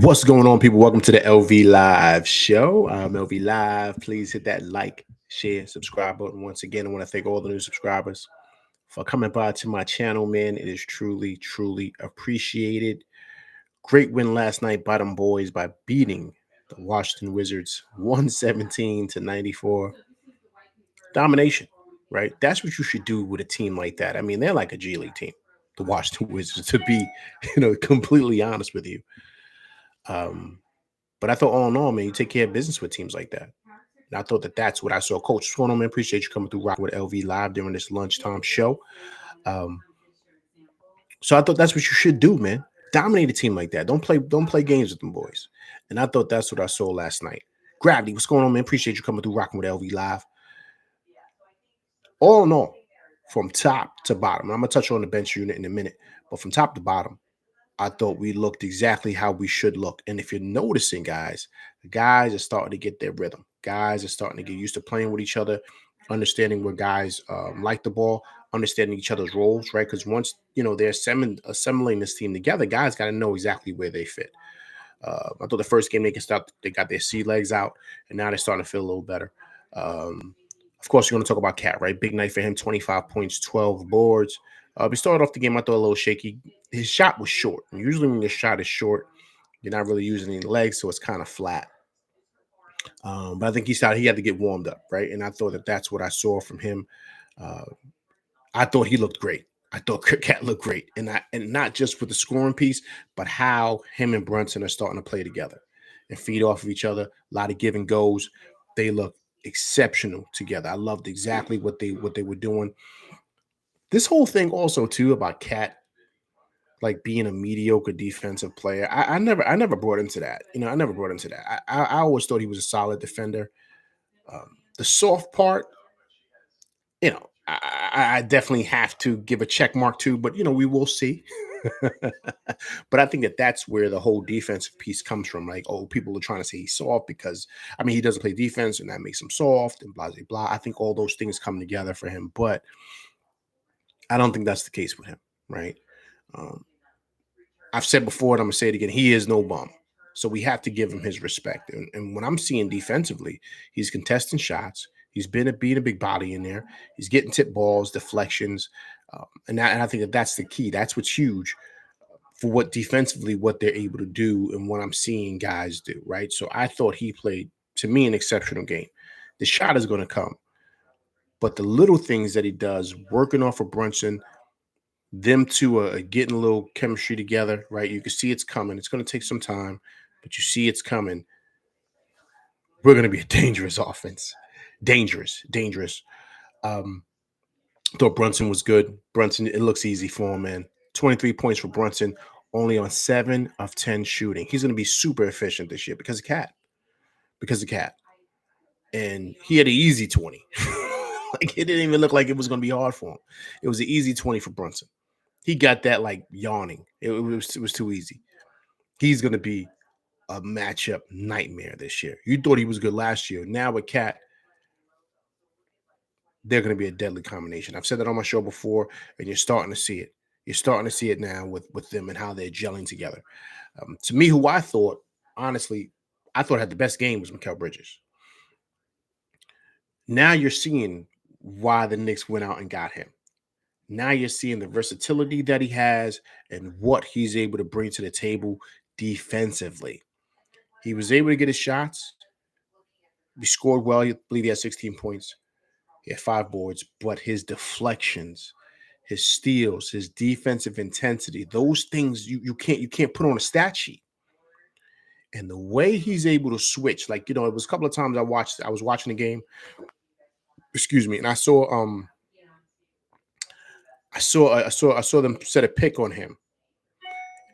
What's going on, people? Welcome to the LV Live show. I'm LV Live. Please hit that like, share, subscribe button. Once again, I want to thank all the new subscribers for coming by to my channel, man. It is truly, truly appreciated. Great win last night by them boys by beating the Washington Wizards 117-94. Domination, right? That's what you should do with a team like that. I mean, they're like a G League team, the Washington Wizards, to be, completely honest with you. But I thought, all in all, man, you take care of business with teams like that. And I thought that's what I saw. Coach, what's going on, man? Appreciate you coming through rocking with LV Live during this lunchtime show. So I thought that's what you should do, man. Dominate a team like that. Don't play games with them boys. And I thought that's what I saw last night. Gravity, what's going on, man? Appreciate you coming through rocking with LV Live. All in all, from top to bottom, and I'm going to touch on the bench unit in a minute, but from top to bottom, I thought we looked exactly how we should look. And if you're noticing, guys, the guys are starting to get their rhythm. Guys are starting to get used to playing with each other, understanding where guys like the ball, understanding each other's roles, right? Because once, they're assembling this team together, guys got to know exactly where they fit. I thought the first game they got their sea legs out, and now they're starting to feel a little better. Of course, you're going to talk about Cat, right? Big night for him, 25 points, 12 boards. We started off the game, I thought, a little shaky. His shot was short. And usually when your shot is short, you're not really using any legs, so it's kind of flat. But I think he had to get warmed up, right? And I thought that's what I saw from him. I thought he looked great. I thought Cat looked great. And not just with the scoring piece, but how him and Brunson are starting to play together and feed off of each other. A lot of give and goes. They look exceptional together. I loved exactly what they were doing. This whole thing also too about Cat like being a mediocre defensive player. I never brought into that. I never brought into that. I always thought he was a solid defender. The soft part, I definitely have to give a check mark to, but we will see. But I think that's where the whole defensive piece comes from. Like, people are trying to say he's soft because he doesn't play defense and that makes him soft and blah blah blah. I think all those things come together for him, but I don't think that's the case with him, right? I've said before, and I'm gonna say it again. He is no bum, so we have to give him his respect. And when I'm seeing defensively, he's contesting shots. He's being a big body in there. He's getting tip balls, deflections, and I think that's the key. That's what's huge for what defensively what they're able to do and what I'm seeing guys do. Right. So I thought he played, to me, an exceptional game. The shot is going to come, but the little things that he does, working off of Brunson, them two are getting a little chemistry together, right? You can see it's coming. It's going to take some time, but you see it's coming. We're going to be a dangerous offense. Dangerous. Thought Brunson was good. Brunson, it looks easy for him, man. 23 points for Brunson, only on 7 of 10 shooting. He's going to be super efficient this year because of Cat. And he had an easy 20. Like, it didn't even look like it was going to be hard for him. It was an easy 20 for Brunson. He got that like yawning. It was too easy. He's going to be a matchup nightmare this year. You thought he was good last year. Now with Cat, they're going to be a deadly combination. I've said that on my show before, and you're starting to see it. You're starting to see it now with them and how they're gelling together. To me, who I thought, honestly, had the best game was Mikal Bridges. Now you're seeing why the Knicks went out and got him. Now you're seeing the versatility that he has and what he's able to bring to the table defensively. He was able to get his shots. He scored well. I believe he had 16 points. He had 5 boards, but his deflections, his steals, his defensive intensity, those things you can't put on a stat sheet. And the way he's able to switch, like, it was a couple of times I was watching the game. Excuse me, and I saw them set a pick on him,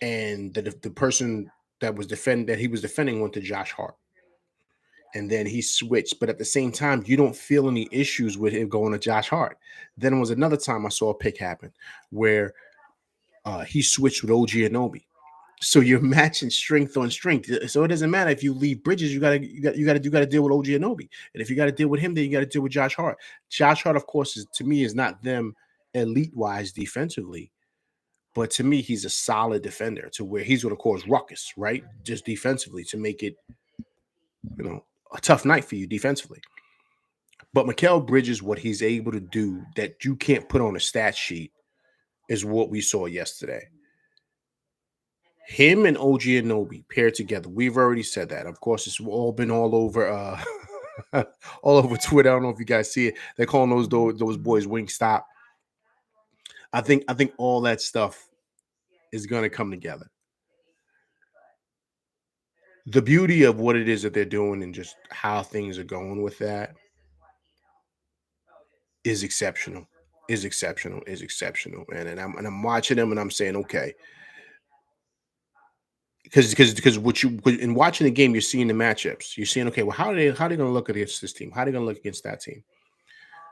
and the person that he was defending went to Josh Hart, and then he switched. But at the same time, you don't feel any issues with him going to Josh Hart. Then there was another time I saw a pick happen where he switched with OG Anunoby. So you're matching strength on strength. So it doesn't matter if you leave Bridges, you gotta deal with OG Anunoby, and if you got to deal with him, then you got to deal with Josh Hart. Josh Hart, of course, to me is not them elite wise defensively, But to me, he's a solid defender to where he's going to cause ruckus, right? Just defensively to make it, a tough night for you defensively. But Mikal Bridges, what he's able to do that you can't put on a stat sheet is what we saw yesterday. Him and OG Anunoby paired together. We've already said that. Of course, it's all been all over all over Twitter. I don't know if you guys see it. They're calling those boys Wingstop. I think all that stuff is going to come together. The beauty of what it is that they're doing and just how things are going with that is exceptional. Is exceptional. Man. And I'm watching them and I'm saying, okay. Because in watching the game, you're seeing the matchups. You're seeing, okay, well, how are they going to look against this team? How are they going to look against that team?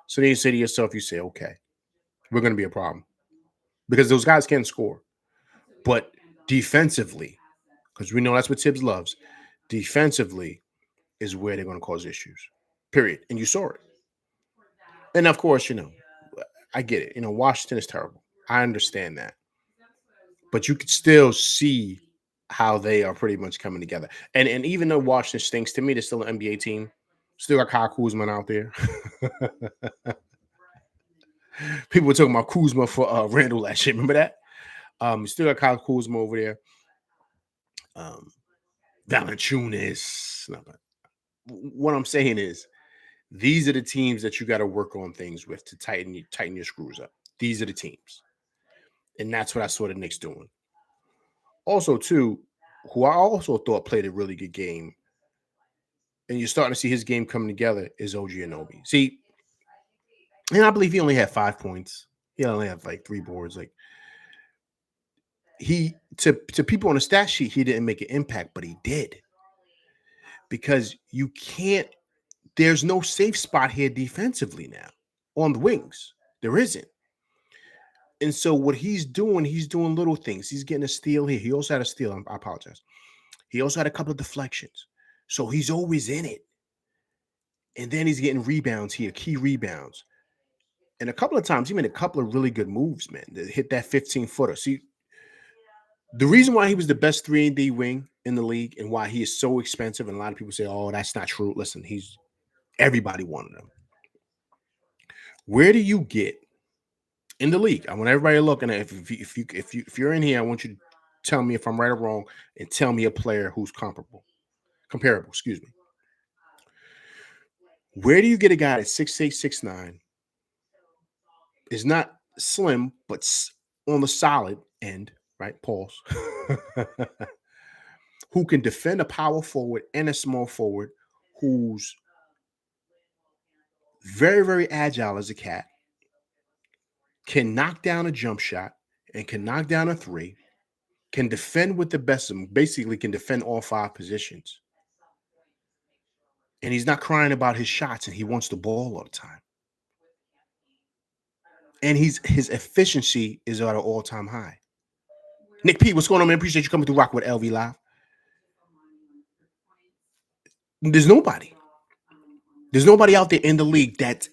So then you say to yourself, you say, okay, we're going to be a problem because those guys can score. But defensively, because we know that's what Tibbs loves, defensively is where they're going to cause issues, period. And you saw it. And of course, I get it. Washington is terrible. I understand that. But you could still see how they are pretty much coming together. And even though Washington stinks, to me, they're still an NBA team. Still got Kyle Kuzma out there. People were talking about Kuzma for Randall last year. Remember that? Still got Kyle Kuzma over there. Valanciunas. What I'm saying is, these are the teams that you got to work on things with to tighten your screws up. These are the teams. And that's what I saw the Knicks doing. Also, too, who I also thought played a really good game, and you're starting to see his game coming together, is OG Anunoby. See, and I believe he only had 5 points. He only had like 3 boards. Like to people on the stat sheet, he didn't make an impact, but he did. Because you can't, there's no safe spot here defensively now on the wings. There isn't. And so what he's doing little things. He's getting a steal here. He also had a steal. I apologize. He also had a couple of deflections. So he's always in it. And then he's getting rebounds here, key rebounds. And a couple of times, he made a couple of really good moves, man, to hit that 15-footer. See, the reason why he was the best 3-and-D wing in the league and why he is so expensive, and a lot of people say, oh, that's not true. Listen, everybody wanted him. Where do you get in the league? I want everybody looking at if you're in here, I want you to tell me if I'm right or wrong and tell me a player who's comparable, excuse me. Where do you get a guy that's 6'8", 6'9", is not slim, but on the solid end, right? Pause. Who can defend a power forward and a small forward, who's very, very agile as a cat, can knock down a jump shot and can knock down a 3, can defend with the best of them, basically can defend all 5 positions. And he's not crying about his shots and he wants the ball all the time. And his efficiency is at an all-time high. Nick P, what's going on, man? Appreciate you coming through Rock with LV Live. There's nobody. There's nobody out there in the league that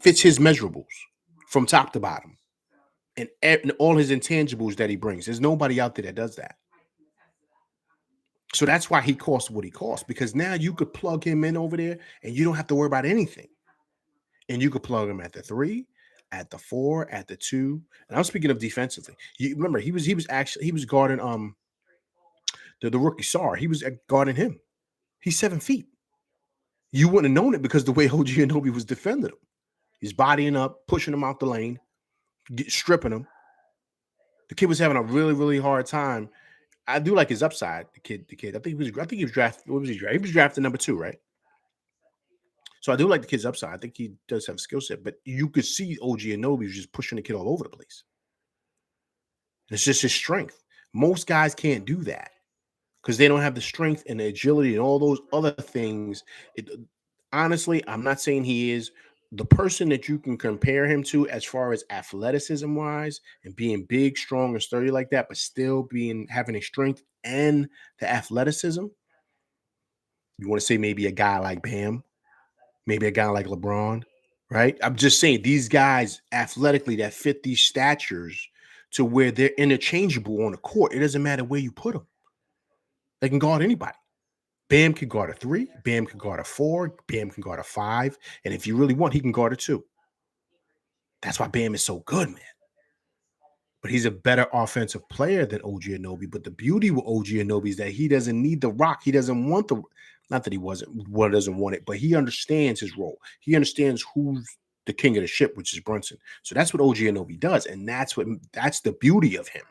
fits his measurables from top to bottom and all his intangibles that he brings. There's nobody out there that does that. So that's why he costs what he costs, because now you could plug him in over there and you don't have to worry about anything. And you could plug him at the 3, at the 4, at the 2. And I'm speaking of defensively. You remember he was guarding the rookie Sar. He was guarding him. He's 7 feet. You wouldn't have known it because the way OG Anunoby was defending him. He's bodying up, pushing him out the lane, stripping him. The kid was having a really, really hard time. I do like his upside. The kid. I think he was drafted. What was he drafted? He was drafted number 2, right? So I do like the kid's upside. I think he does have a skill set, but you could see OG Anunoby was just pushing the kid all over the place. It's just his strength. Most guys can't do that because they don't have the strength and the agility and all those other things. Honestly, I'm not saying he is the person that you can compare him to as far as athleticism wise and being big, strong, and sturdy like that, but still having a strength and the athleticism. You want to say maybe a guy like Bam, maybe a guy like LeBron, right? I'm just saying these guys athletically that fit these statures to where they're interchangeable on the court. It doesn't matter where you put them. They can guard anybody. Bam can guard a 3. Bam can guard a 4. Bam can guard a 5. And if you really want, he can guard a 2. That's why Bam is so good, man. But he's a better offensive player than OG Anunoby. But the beauty with OG Anunoby is that he doesn't need the rock. He doesn't want the – not that he doesn't want it, but he understands his role. He understands who's the king of the ship, which is Brunson. So that's what OG Anunoby does, and that's the beauty of him,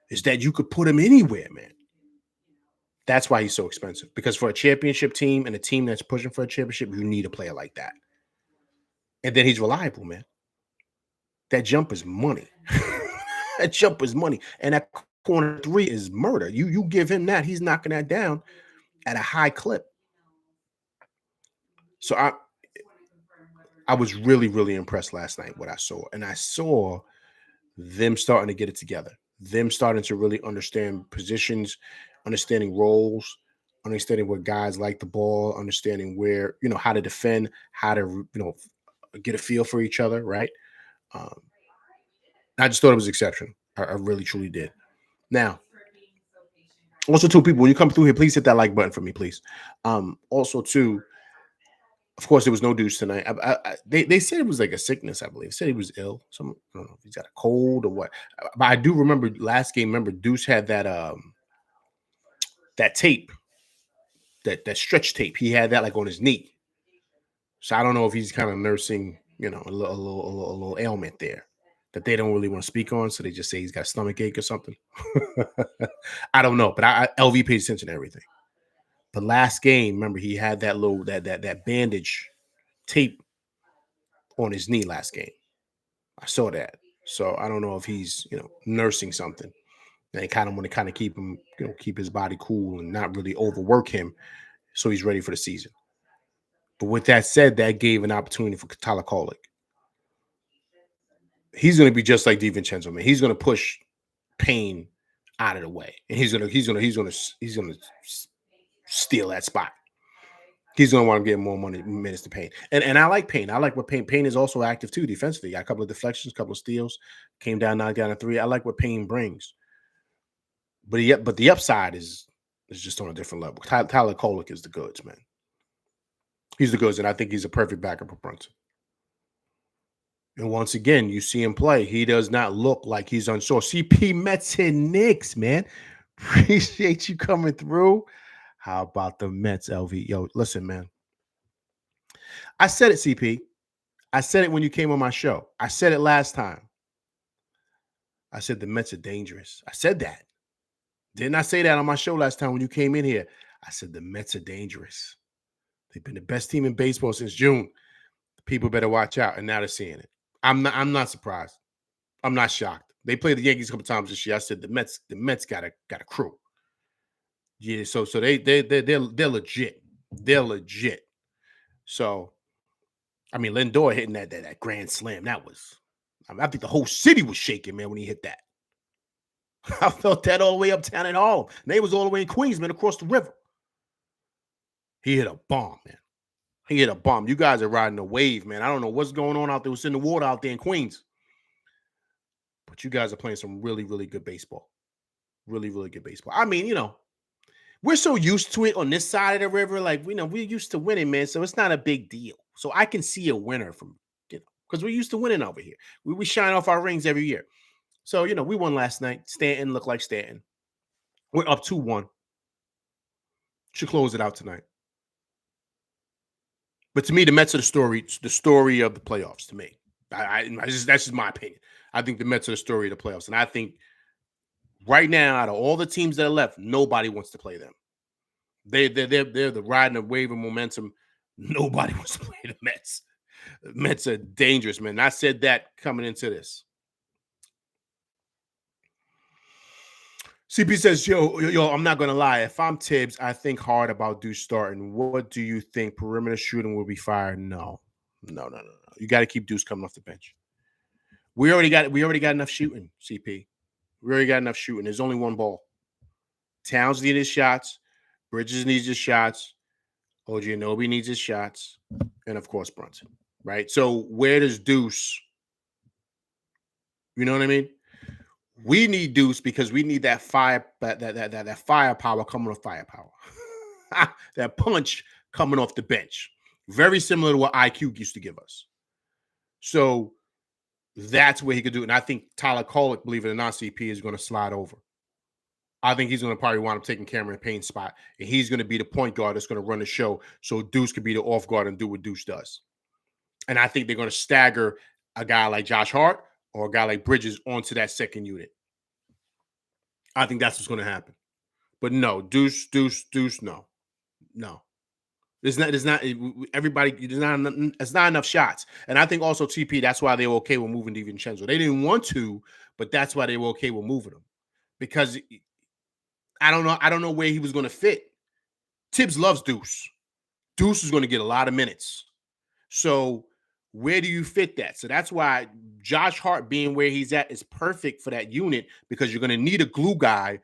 is that you could put him anywhere, man. That's why he's so expensive, because for a championship team and a team that's pushing for a championship, you need a player like that. And then he's reliable, man. That jump is money. That jump is money. And that corner 3 is murder. You give him that, he's knocking that down at a high clip. So I was really, really impressed last night what I saw. And I saw them starting to get it together. Them starting to really understand positions, understanding roles, understanding where guys like the ball, understanding where, how to defend, how to, get a feel for each other, right? I just thought it was exceptional. I really, truly did. Now, also, too, people, when you come through here, please hit that like button for me, please. Also, too, of course, there was no Deuce tonight. They said it was like a sickness, I believe. They said he was ill. I don't know if he's got a cold or what. But I do remember last game. Remember, Deuce had that tape, that stretch tape. He had that like on his knee. So I don't know if he's kind of nursing, a little ailment there that they don't really want to speak on. So they just say he's got a stomach ache or something. I don't know, but LV pays attention to everything. But last game, remember, he had that little that bandage tape on his knee last game. I saw that. So I don't know if he's, nursing something. They kind of want to keep him, keep his body cool and not really overwork him so he's ready for the season. But with that said, that gave an opportunity for Tyler Kolek. He's going to be just like DiVincenzo, man. He's going to push Payne out of the way, and he's going to steal that spot. He's going to want to get more minutes to Payne. And I like Payne. I like what Payne is also active too defensively. Got a couple of deflections, a couple of steals, came down, knocked down a 3. I like what Payne brings. But the upside is just on a different level. Tyler Kolek is the goods, man. He's the goods, and I think he's a perfect backup for Brunson. And once again, you see him play. He does not look like he's unsure. CP Mets and Knicks, man. Appreciate you coming through. How about the Mets, LV? Yo, listen, man. I said it, CP. I said it when you came on my show. I said it last time. I said the Mets are dangerous. I said that. Didn't I say that on my show last time when you came in here? I said the Mets are dangerous. They've been the best team in baseball since June. People better watch out, and now they're seeing it. I'm not surprised. I'm not shocked. They played the Yankees a couple times this year. I said the Mets got a crew. Yeah, so they're legit. They're legit. So, I mean, Lindor hitting that grand slam, I think the whole city was shaking, man, when he hit that. I felt that all the way uptown at Harlem. And they was all the way in Queens, man, across the river. He hit a bomb, man. He hit a bomb. You guys are riding a wave, man. I don't know what's going on out there. What's in the water out there in Queens. But you guys are playing some really, really good baseball. Really, really good baseball. I mean, we're so used to it on this side of the river. Like, we're used to winning, man. So it's not a big deal. So I can see a winner from, because we're used to winning over here. We shine off our rings every year. So, we won last night. Stanton looked like Stanton. We're up 2-1. Should close it out tonight. But to me, the Mets are the story of the playoffs. To me, that's just my opinion. I think the Mets are the story of the playoffs, and I think right now, out of all the teams that are left, nobody wants to play them. They're the riding a wave of momentum. Nobody wants to play the Mets. The Mets are dangerous, man. And I said that coming into this. CP says, yo, I'm not going to lie. If I'm Tibbs, I think hard about Deuce starting. What do you think? Perimeter shooting will be fired? No. You got to keep Deuce coming off the bench. We already got enough shooting, CP. We already got enough shooting. There's only one ball. Towns needs his shots. Bridges needs his shots. OG Anunoby needs his shots. And, of course, Brunson, right? So where does Deuce, You know what I mean? We need Deuce because we need that fire, that firepower coming off firepower. That punch coming off the bench. Very similar to what IQ used to give us. So that's where he could do it. And I think Tyler Kolek, believe it or not, CP is going to slide over. I think he's going to probably wind up taking Cameron Payne's spot. And he's going to be the point guard that's going to run the show. So Deuce could be the off guard and do what Deuce does. And I think they're going to stagger a guy like Josh Hart or a guy like Bridges onto that second unit. I think that's what's going to happen. But no, Deuce, no. There's not everybody. It's not enough shots, and I think also TP. That's why they were okay with moving DiVincenzo. They didn't want to, but that's why they were okay with moving him because I don't know where he was going to fit. Tibbs loves Deuce. Deuce is going to get a lot of minutes. So where do you fit that? So that's why Josh Hart being where he's at is perfect for that unit because you're going to need a glue guy.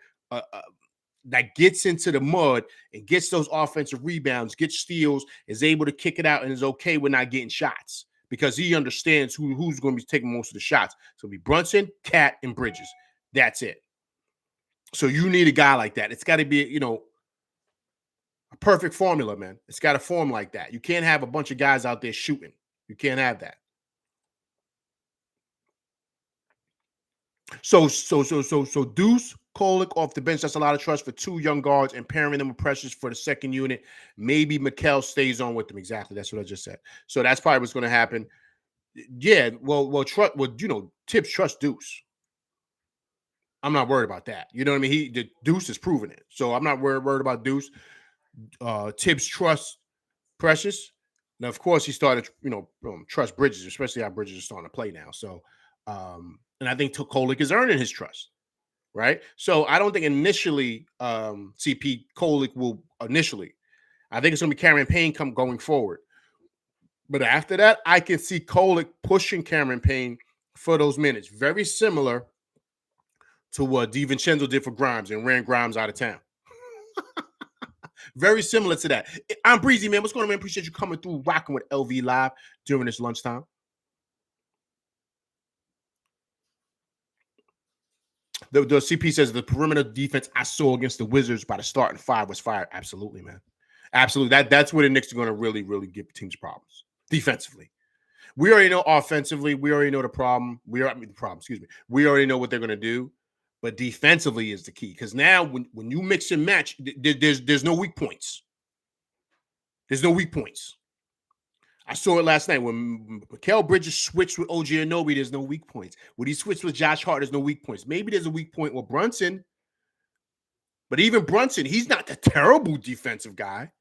That gets into the mud and gets those offensive rebounds, gets steals, is able to kick it out, and is okay with not getting shots because he understands who's going to be taking most of the shots. So it'll be Brunson, Cat, and Bridges. That's it. So you need a guy like that. It's got to be, a perfect formula, man. It's got to form like that. You can't have a bunch of guys out there shooting. You can't have that. So Deuce, Kolek off the bench. That's a lot of trust for two young guards and pairing them with Precious for the second unit. Maybe Mikal stays on with them. Exactly. That's what I just said. So that's probably what's going to happen. Yeah. Tibbs trust Deuce. I'm not worried about that. You know what I mean? The Deuce is proving it. So I'm not worried about Deuce. Tibbs trusts Precious. Now, of course, he started, trust Bridges, especially how Bridges is starting to play now. So, and I think Kolek is earning his trust, right? So I don't think initially CP Kolek will initially. I think it's going to be Cameron Payne going forward. But after that, I can see Kolek pushing Cameron Payne for those minutes. Very similar to what DiVincenzo did for Grimes and ran Grimes out of town. Very similar to that. I'm Breezy, man. What's going on, man? Appreciate you coming through, rocking with LV Live during this lunchtime. The CP says the perimeter defense I saw against the Wizards by the starting five was fire. Absolutely, man. Absolutely. That's where the Knicks are going to really, really give teams problems defensively. We already know offensively. We already know the problem. We already know what they're going to do. But defensively is the key because now when you mix and match, there's no weak points. There's no weak points. I saw it last night when Mikal Bridges switched with OG Anunoby. There's no weak points. When he switched with Josh Hart, there's no weak points. Maybe there's a weak point with Brunson, but even Brunson, he's not the terrible defensive guy.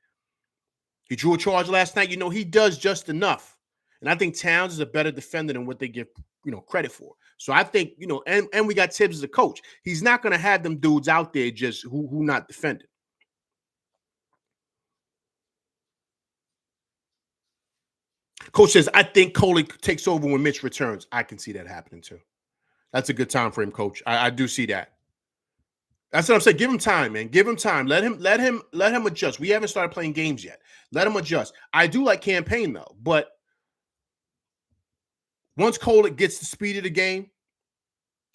He drew a charge last night. He does just enough, and I think Towns is a better defender than what they give credit for. So I think and we got Tibbs as a coach. He's not going to have them dudes out there just who not defending. Coach says, I think Kolek takes over when Mitch returns. I can see that happening too. That's a good time frame, Coach. I do see that. That's what I'm saying. Give him time, man. Give him time. Let him adjust. We haven't started playing games yet. Let him adjust. I do like Cam Payne though, but once Kolek gets the speed of the game,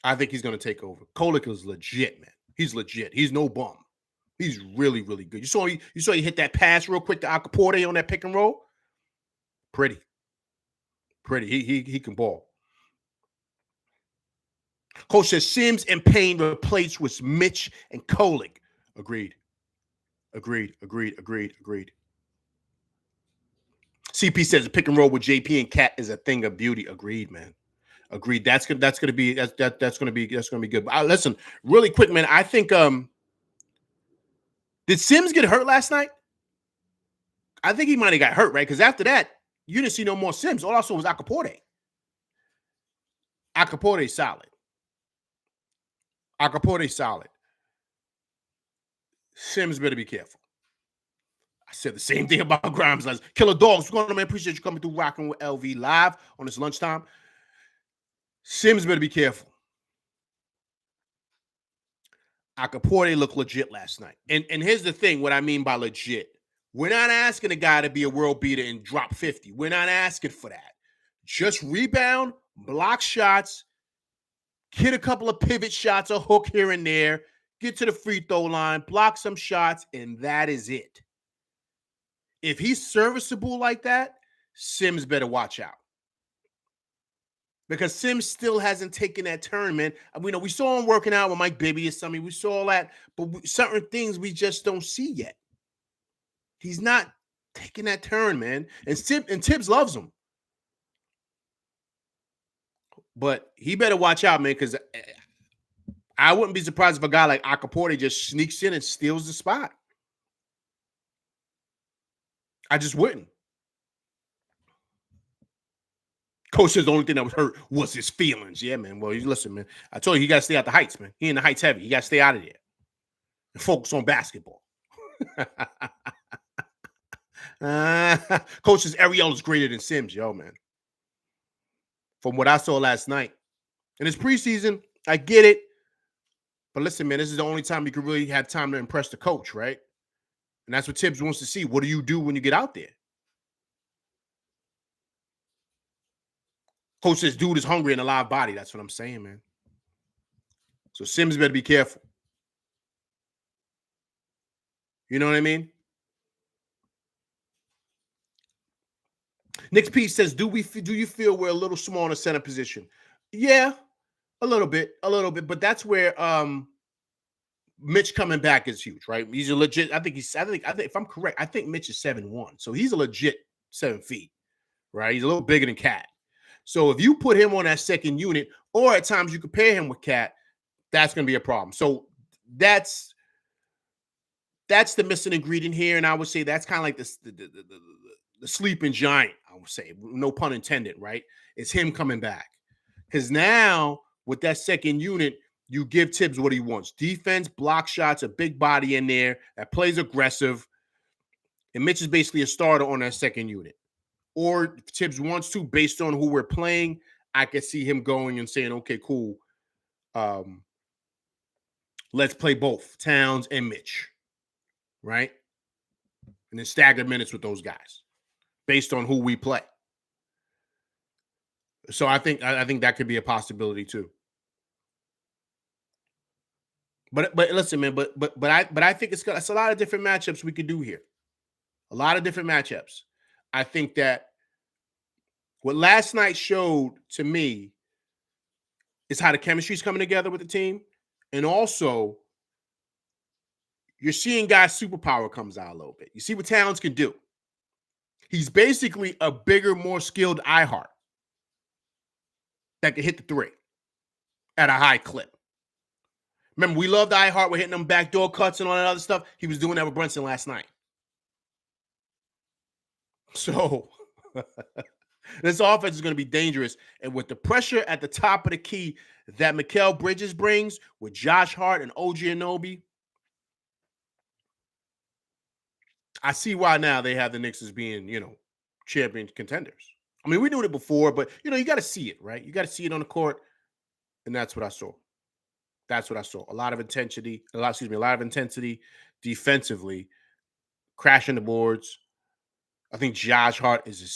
I think he's going to take over. Kolek is legit, man. He's legit. He's no bum. He's really, really good. You saw he hit that pass real quick to Akaporte on that pick and roll. Pretty. He can ball. Coach says Sims and Payne replaced with Mitch and Kolek. Agreed. CP says the pick and roll with JP and Cat is a thing of beauty. Agreed, man. Agreed. That's gonna be good. But listen, really quick, man. I think did Sims get hurt last night? I think he might have got hurt, right? Because after that, you didn't see no more Sims. All I saw was Akaporte. Akaporte's solid. Sims better be careful. I said the same thing about Grimes. Killer Dogs, what's going on, man? Appreciate you coming through, rocking with LV Live on this lunchtime. Sims better be careful. Akaporte looked legit last night. And here's the thing, what I mean by legit. We're not asking a guy to be a world beater and drop 50. We're not asking for that. Just rebound, block shots, hit a couple of pivot shots, a hook here and there, get to the free throw line, block some shots, and that is it. If he's serviceable like that, Sims better watch out. Because Sims still hasn't taken that turn, man. We saw him working out with Mike Bibby or something. We saw all that, but certain things we just don't see yet. He's not taking that turn, man. And Tibbs loves him. But he better watch out, man, because I wouldn't be surprised if a guy like Akaporte just sneaks in and steals the spot. I just wouldn't. Coach says the only thing that was hurt was his feelings. Yeah, man. Well, listen, man. I told you got to stay out the heights, man. He in the heights heavy. You got to stay out of there and focus on basketball. Coach says Ariel is greater than Sims, yo, man. From what I saw last night. And it's preseason. I get it. But listen, man, this is the only time you can really have time to impress the coach, right? And that's what Tibbs wants to see. What do you do when you get out there? Coach says, dude is hungry and a live body. That's what I'm saying, man. So Sims better be careful. You know what I mean? Nick's piece says, do you feel we're a little small in the center position? Yeah, a little bit. But that's where Mitch coming back is huge, right? He's a legit. I think if I'm correct, I think Mitch is 7'1", so he's a legit 7 feet, right? He's a little bigger than Cat. So if you put him on that second unit, or at times you compare him with Cat, that's going to be a problem. So that's the missing ingredient here, and I would say that's kind of like the sleeping giant. I would say, no pun intended, right? It's him coming back, because now with that second unit, you give Tibbs what he wants: defense, block shots, a big body in there that plays aggressive, and Mitch is basically a starter on that second unit. Or if Tibbs wants to, based on who we're playing, I could see him going and saying, okay, cool. Let's play both Towns and Mitch, right? And then stagger minutes with those guys based on who we play. So I think that could be a possibility too. But listen, man, but I think it's a lot of different matchups we could do here. A lot of different matchups. I think that what last night showed to me is how the chemistry is coming together with the team. And also, you're seeing guys' superpower comes out a little bit. You see what Towns can do. He's basically a bigger, more skilled iHeart that can hit the three at a high clip. Remember, we loved iHeart. We're hitting them backdoor cuts and all that other stuff. He was doing that with Brunson last night. So this offense is going to be dangerous. And with the pressure at the top of the key that Mikal Bridges brings with Josh Hart and OG Anunoby, I see why now they have the Knicks as being, champion contenders. I mean, we knew it before, but, you got to see it, right? You got to see it on the court. And that's what I saw. A lot of intensity defensively, crashing the boards. I think Josh Hart is a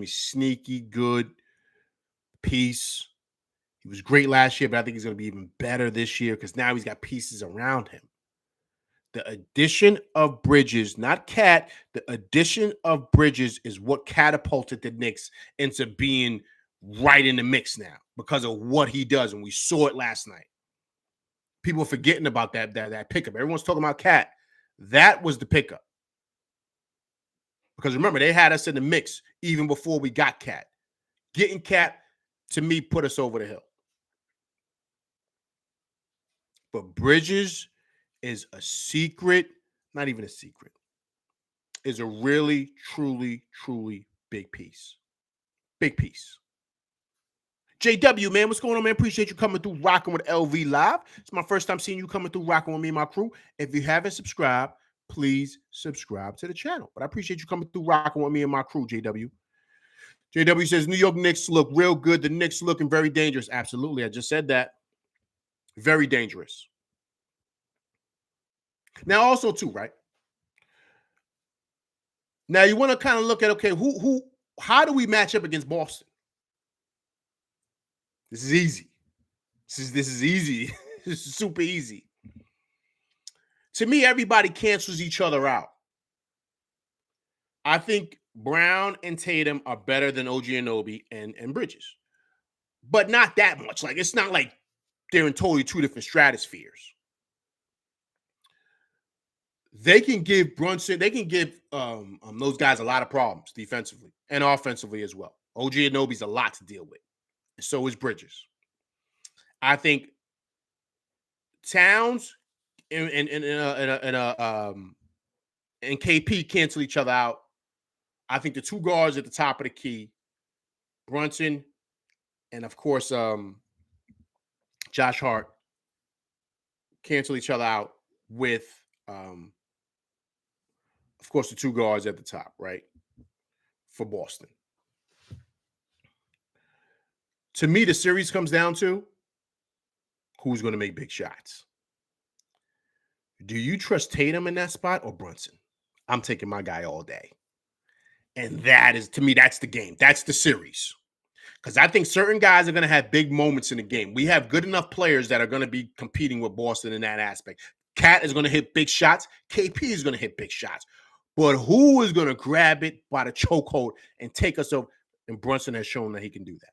sneaky good piece. He was great last year, but I think he's going to be even better this year because now he's got pieces around him. The addition of Bridges, not Cat, the addition of Bridges is what catapulted the Knicks into being right in the mix now because of what he does, and we saw it last night. People are forgetting about that pickup. Everyone's talking about Cat. That was the pickup. Because remember, they had us in the mix even before we got Cat. Getting Cat, to me, put us over the hill. But Bridges is a secret, not even a secret, is a really, truly, truly big piece. Big piece. JW, man, what's going on, man? Appreciate you coming through rocking with LV Live. It's my first time seeing you coming through rocking with me and my crew. If you haven't subscribed, please subscribe to the channel. But I appreciate you coming through rocking with me and my crew, JW. JW says, New York Knicks look real good. The Knicks looking very dangerous. Absolutely. I just said that. Very dangerous. Now, also, too, right? Now, you want to kind of look at, okay, how do we match up against Boston? This is easy. This is easy. This is super easy. To me, everybody cancels each other out. I think Brown and Tatum are better than OG Anunoby and Bridges, but not that much. Like, it's not like they're in totally two different stratospheres. They can give Brunson, they can give those guys a lot of problems defensively and offensively as well. OG Anunoby's a lot to deal with, and so is Bridges. I think Towns and KP cancel each other out. I think the two guards at the top of the key, Brunson and of course Josh Hart, cancel each other out with of course the two guards at the top, right? For Boston. To me, the series comes down to who's going to make big shots. Do you trust Tatum in that spot or Brunson? I'm taking my guy all day. And that is, to me, that's the game. That's the series. Because I think certain guys are going to have big moments in the game. We have good enough players that are going to be competing with Boston in that aspect. Cat is going to hit big shots. KP is going to hit big shots. But who is going to grab it by the chokehold and take us over? And Brunson has shown that he can do that.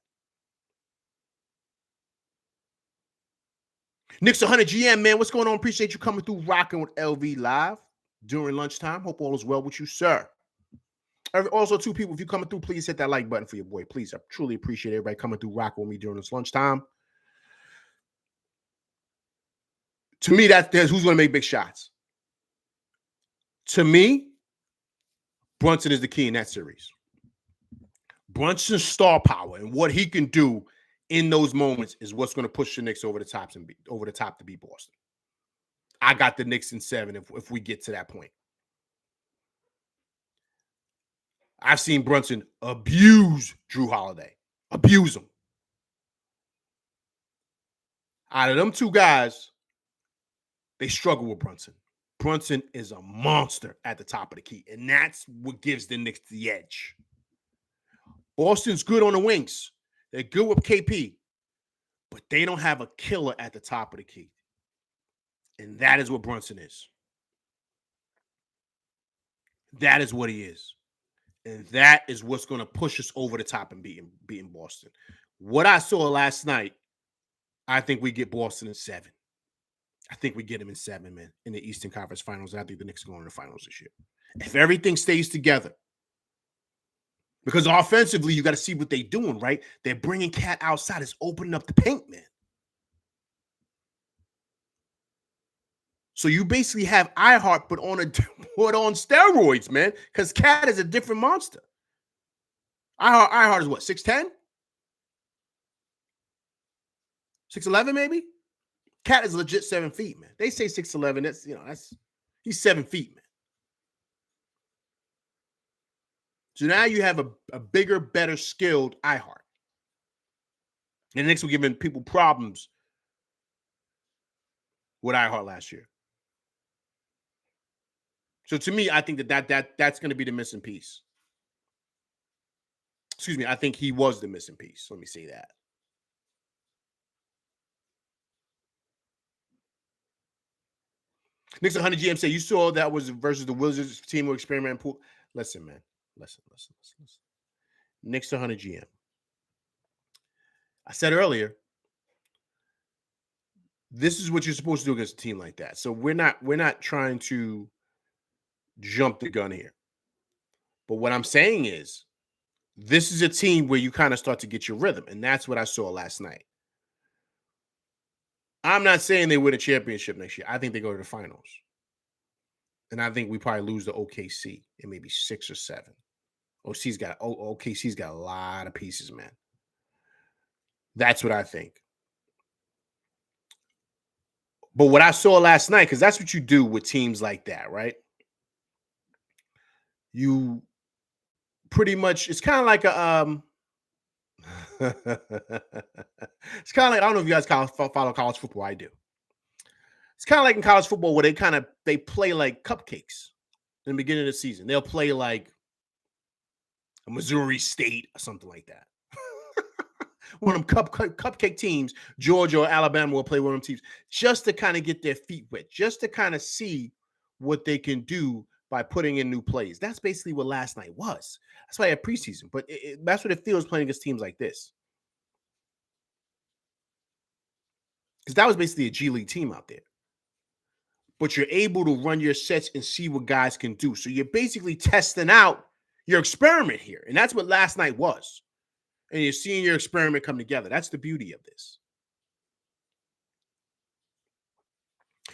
Knicks 100 GM, man. What's going on? Appreciate you coming through, rocking with LV Live during lunchtime. Hope all is well with you, sir. Also, two people, if you're coming through, please hit that like button for your boy. Please, I truly appreciate everybody coming through, rocking with me during this lunchtime. To me, there's who's going to make big shots. To me, Brunson is the key in that series. Brunson's star power and what he can do in those moments is what's going to push the Knicks over the top to beat Boston. I got the Knicks in 7 if we get to that point. I've seen Brunson abuse Drew Holiday. Abuse him. Out of them two guys, they struggle with Brunson. Brunson is a monster at the top of the key, and that's what gives the Knicks the edge. Boston's good on the wings. They're good with KP, but they don't have a killer at the top of the key. And that is what Brunson is. That is what he is. And that is what's going to push us over the top and beating Boston. What I saw last night, I think we get Boston in 7. I think we get them in 7, man, in the Eastern Conference Finals. I think the Knicks are going to the finals this year. If everything stays together. Because offensively, you got to see what they're doing, right? They're bringing Cat outside. It's opening up the paint, man. So you basically have iHeart put on steroids, man, because Cat is a different monster. iHeart is what, 6'10"? 6'11", maybe? Cat is legit 7 feet, man. They say 6'11". He's 7 feet, man. So now you have a bigger, better skilled iHeart. And the Knicks were giving people problems with iHeart last year. So to me, I think that's going to be the missing piece. Excuse me, I think he was the missing piece. Let me say that. Knicks 100 GM said, you saw that was versus the Wizards team who experimented pool. Listen, man. Listen. Knicks 100 GM. I said earlier, this is what you're supposed to do against a team like that. So we're not trying to jump the gun here. But what I'm saying is, this is a team where you kind of start to get your rhythm, and that's what I saw last night. I'm not saying they win a championship next year. I think they go to the finals. And I think we probably lose to OKC in maybe 6 or 7. OKC's got a lot of pieces, man. That's what I think. But what I saw last night, because that's what you do with teams like that, right? You pretty much, it's kind of like a it's kind of like, I don't know if you guys follow college football. I do. It's kind of like in college football where they play like cupcakes in the beginning of the season. They'll play like a Missouri State or something like that. one of them cupcake teams, Georgia or Alabama will play one of them teams, just to kind of get their feet wet, just to kind of see what they can do by putting in new plays. That's basically what last night was. That's why I had preseason, but that's what it feels playing against teams like this. Because that was basically a G League team out there. But you're able to run your sets and see what guys can do. So you're basically testing out your experiment here. And that's what last night was. And you're seeing your experiment come together. That's the beauty of this.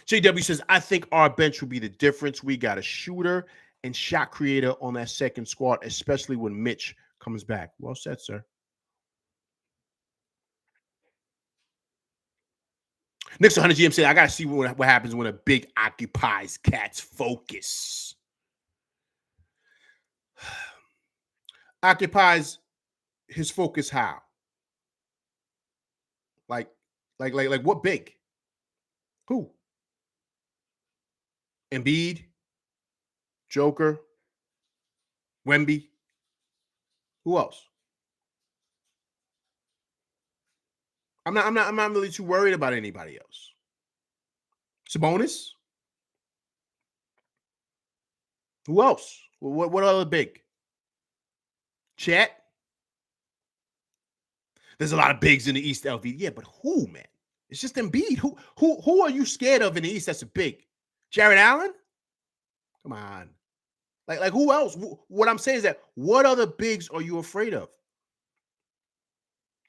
JW says, I think our bench will be the difference. We got a shooter and shot creator on that second squad, especially when Mitch comes back. Well said, sir. Knicks 100 GM said, I got to see what happens when a big occupies Cat's focus. Occupies his focus how? Like what big? Who? Embiid? Joker? Wemby? Who else? I'm not really too worried about anybody else. Sabonis? Who else? What other big? Chet? There's a lot of bigs in the East, LV. Yeah, but who, man? It's just Embiid. Who are you scared of in the East that's a big? Jared Allen? Come on. Like who else? What I'm saying is that what other bigs are you afraid of?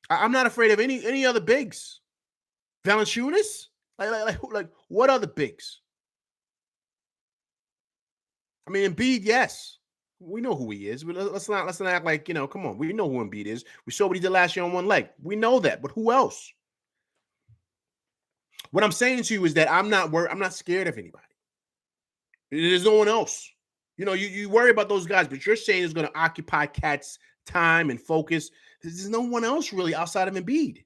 I'm not afraid of any other bigs. Valanciunas? Like what other bigs? I mean, Embiid, yes. We know who he is. Let's not act like, come on. We know who Embiid is. We saw what he did last year on one leg. We know that, but who else? What I'm saying to you is that I'm not worried. I'm not scared of anybody. There's no one else. You worry about those guys, but you're saying it's going to occupy Cat's time and focus. There's no one else really outside of Embiid.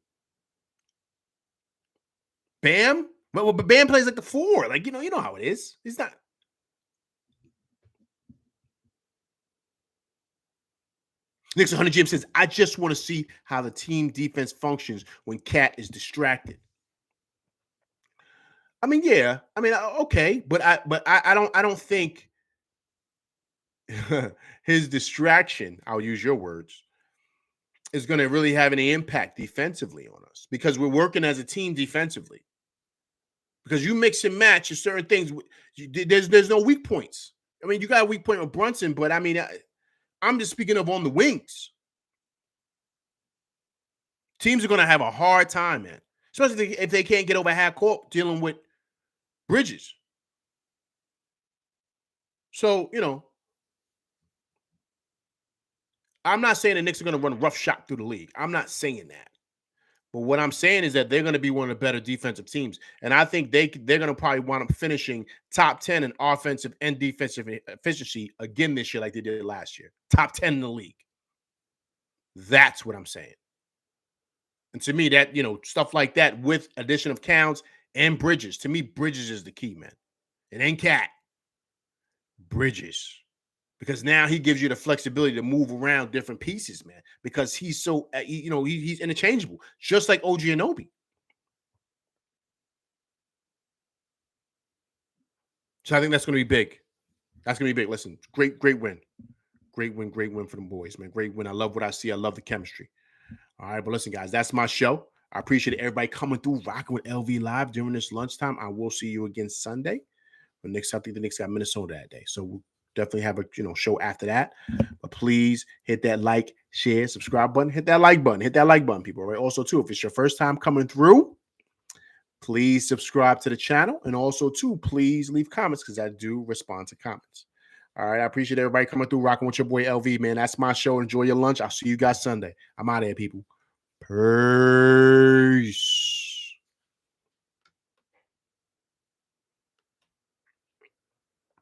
Bam? But Bam plays like the 4. Like, you know how it is. He's not. Knicks 100 Jim says, I just want to see how the team defense functions when Cat is distracted. I mean, yeah. I mean, okay, but I don't think his distraction, I'll use your words, is going to really have any impact defensively on us because we're working as a team defensively. Because you mix and match certain things, there's no weak points. I mean, you got a weak point with Brunson, but I mean, I'm just speaking of on the wings. Teams are going to have a hard time, man, especially if they can't get over half court dealing with Bridges. So, I'm not saying the Knicks are going to run rough shot through the league. I'm not saying that. But what I'm saying is that they're going to be one of the better defensive teams. And I think they're going to probably wind up finishing top 10 in offensive and defensive efficiency again this year like they did last year. Top 10 in the league. That's what I'm saying. And to me, that, stuff like that with addition of Counts and Bridges. To me, Bridges is the key, man. It ain't Cat. Bridges. Because now he gives you the flexibility to move around different pieces, man. Because he's so, he's interchangeable, just like OG Anunoby. So I think that's going to be big. That's going to be big. Listen, great win. Great win for them boys, man. Great win. I love what I see. I love the chemistry. All right, but listen, guys, that's my show. I appreciate everybody coming through, rocking with LV Live during this lunchtime. I will see you again Sunday. I think the Knicks got Minnesota that day. So we'll definitely have a show after that. But please hit that like, share, subscribe button. Hit that like button. Hit that like button, people. All right. Also, too, if it's your first time coming through, please subscribe to the channel. And also, too, please leave comments because I do respond to comments. All right. I appreciate everybody coming through, rocking with your boy LV, man. That's my show. Enjoy your lunch. I'll see you guys Sunday. I'm out of here, people. Peace.